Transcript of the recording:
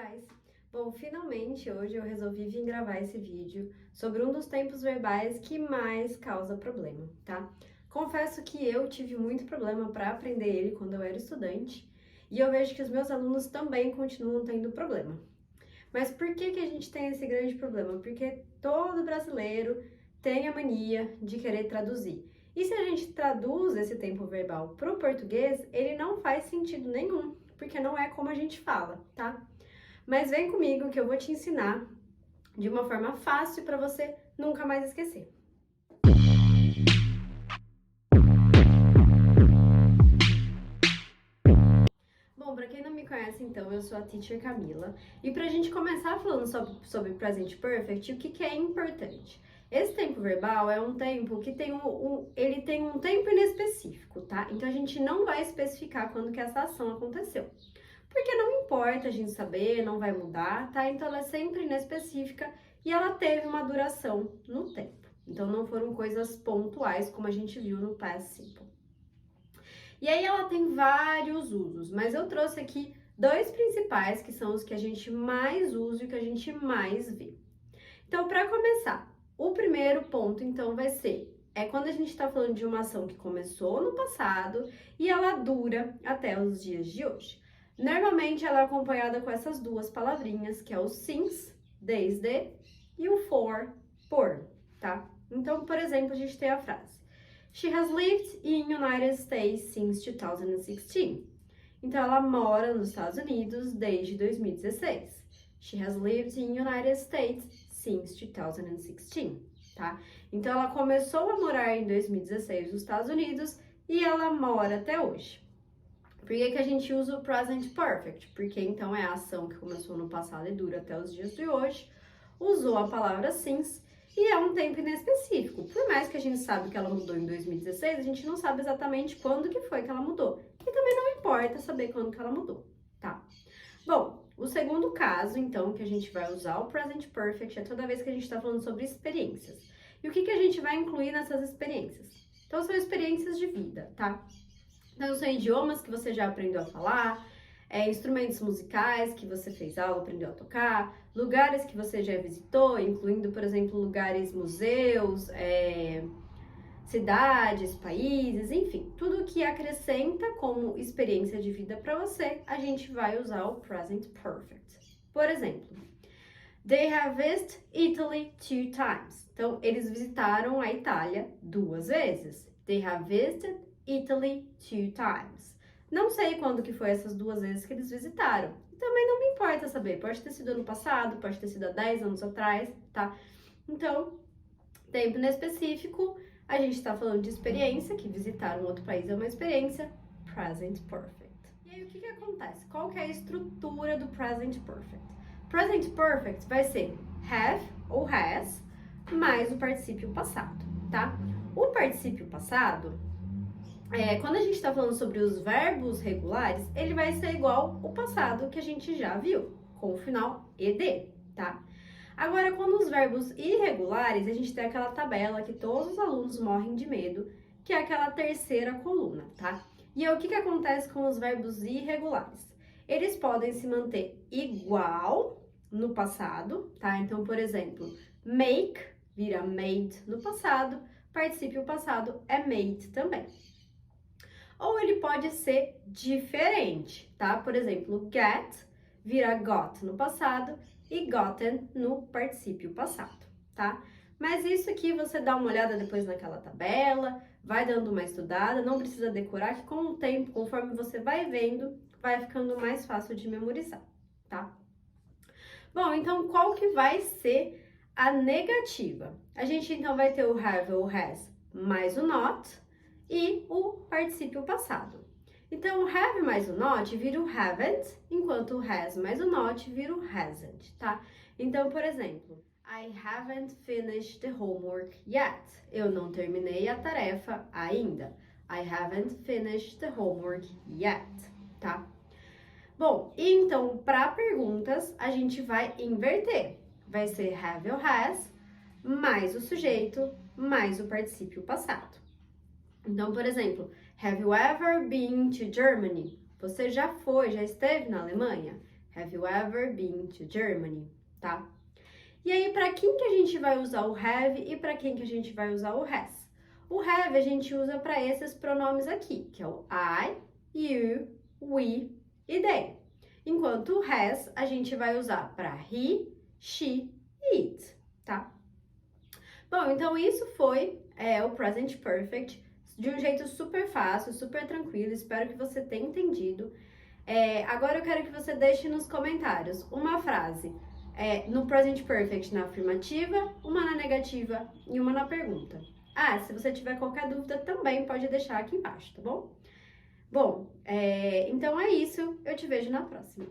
guys! Bom, finalmente hoje eu resolvi vir gravar esse vídeo sobre um dos tempos verbais que mais causa problema, tá? Confesso que eu tive muito problema para aprender ele quando eu era estudante e eu vejo que os meus alunos também continuam tendo problema. Mas por que a gente tem esse grande problema? Porque todo brasileiro tem a mania de querer traduzir. E se a gente traduz esse tempo verbal para o português, ele não faz sentido nenhum, porque não é como a gente fala, tá? Mas vem comigo que eu vou te ensinar de uma forma fácil para você nunca mais esquecer. Bom, para quem não me conhece, então, eu sou a Teacher Camila. E pra gente começar falando sobre Present Perfect, o que é importante? Esse tempo verbal é um tempo que tem ele tem um tempo inespecífico, tá? Então a gente não vai especificar quando que essa ação aconteceu. Porque não importa a gente saber, não vai mudar, tá? Então ela é sempre inespecífica e ela teve uma duração no tempo. Então não foram coisas pontuais como a gente viu no Past Simple. E aí ela tem vários usos, mas eu trouxe aqui dois principais que são os que a gente mais usa e que a gente mais vê. Então, para começar, o primeiro ponto então vai ser quando a gente está falando de uma ação que começou no passado e ela dura até os dias de hoje. Normalmente ela é acompanhada com essas duas palavrinhas, que é o since, desde, e o for, por, tá? Então, por exemplo, a gente tem a frase She has lived in United States since 2016. Então, ela mora nos Estados Unidos desde 2016. She has lived in United States since 2016, tá? Então, ela começou a morar em 2016 nos Estados Unidos e ela mora até hoje. Por que a gente usa o Present Perfect? Porque então é a ação que começou no passado e dura até os dias de hoje, usou a palavra since e é um tempo inespecífico. Por mais que a gente sabe que ela mudou em 2016, a gente não sabe exatamente quando que foi que ela mudou. E também não importa saber quando que ela mudou, tá? Bom, o segundo caso, então, que a gente vai usar o Present Perfect é toda vez que a gente está falando sobre experiências. E o que a gente vai incluir nessas experiências? Então, são experiências de vida, tá? Então, são idiomas que você já aprendeu a falar, instrumentos musicais que você fez aula, aprendeu a tocar, lugares que você já visitou, incluindo, por exemplo, lugares, museus, cidades, países, enfim, tudo que acrescenta como experiência de vida para você, a gente vai usar o Present Perfect. Por exemplo, They have visited Italy 2 times. Então, eles visitaram a Itália 2 vezes. They have visited Italy 2 times. Não sei quando que foi essas 2 vezes que eles visitaram. Também não me importa saber. Pode ter sido ano passado, pode ter sido há 10 anos atrás, tá? Então, tempo inespecífico, a gente tá falando de experiência, que visitar um outro país é uma experiência. Present Perfect. E aí, o que acontece? Qual que é a estrutura do Present Perfect? Present Perfect vai ser have ou has mais o particípio passado, tá? O particípio passado, quando a gente está falando sobre os verbos regulares, ele vai ser igual o passado que a gente já viu, com o final ed, tá? Agora, quando os verbos irregulares, a gente tem aquela tabela que todos os alunos morrem de medo, que é aquela terceira coluna, tá? E aí, o que acontece com os verbos irregulares? Eles podem se manter igual no passado, tá? Então, por exemplo, make vira made no passado, particípio passado é made também. Ou ele pode ser diferente, tá? Por exemplo, get vira got no passado e gotten no particípio passado, tá? Mas isso aqui você dá uma olhada depois naquela tabela, vai dando uma estudada, não precisa decorar, que com o tempo, conforme você vai vendo, vai ficando mais fácil de memorizar, tá? Bom, então qual que vai ser a negativa? A gente então vai ter o have ou has mais o not e o particípio passado. Então, o have mais o not vira o haven't, enquanto o has mais o not vira o hasn't, tá? Então, por exemplo, I haven't finished the homework yet. Eu não terminei a tarefa ainda. I haven't finished the homework yet, tá? Bom, então, para perguntas, a gente vai inverter. Vai ser have ou has, mais o sujeito, mais o particípio passado. Então, por exemplo, have you ever been to Germany? Você já esteve na Alemanha? Have you ever been to Germany? Tá? E aí, para quem que a gente vai usar o have e para quem que a gente vai usar o has? O have a gente usa para esses pronomes aqui, que é o I, you, we e they. Enquanto o has a gente vai usar para he, she e it, tá? Bom, então isso foi o Present Perfect de um jeito super fácil, super tranquilo. Espero que você tenha entendido. Agora eu quero que você deixe nos comentários uma frase no Present Perfect na afirmativa, uma na negativa e uma na pergunta. Se você tiver qualquer dúvida também pode deixar aqui embaixo, tá bom? Bom, então é isso. Eu te vejo na próxima.